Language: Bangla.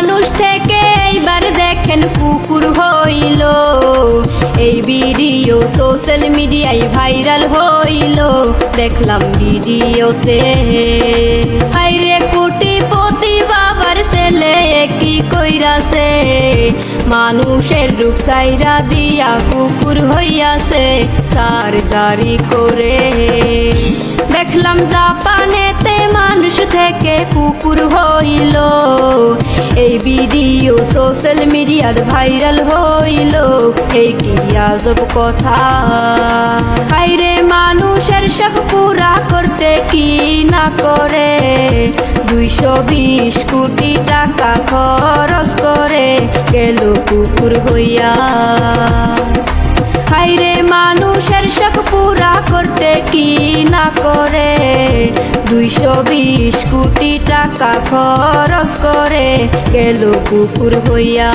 মানুষ থেকে এইবার দেখেন কুকুর হইল। এই ভিডিও সোশ্যাল মিডিয়ায় ভাইরাল হইল। দেখলাম ভিডিওতে হাইরে কোটিপতি বাবার ছেলে কি কইরাছে, মানুষের রূপ সাইরা দিয়া কুকুর হইয়াছে সার্জারি করে। দেখলাম জাপানেতে মানুষ থেকে কুকুর হইল। এই ভিডিও সোশ্যাল মিডিয়াত ভাইরাল হইল। এই কি আজব কথা, হাইরে মানুষের শখ পুরা করতে কি না করে 220 কোটি টাকা খরচ করে গেল কুকুর হইয়া। হাইরে মানুষের শখ পুরা করতে কি না করে 220 কোটি টাকা খরচ করে গেল কুকুর হইয়া।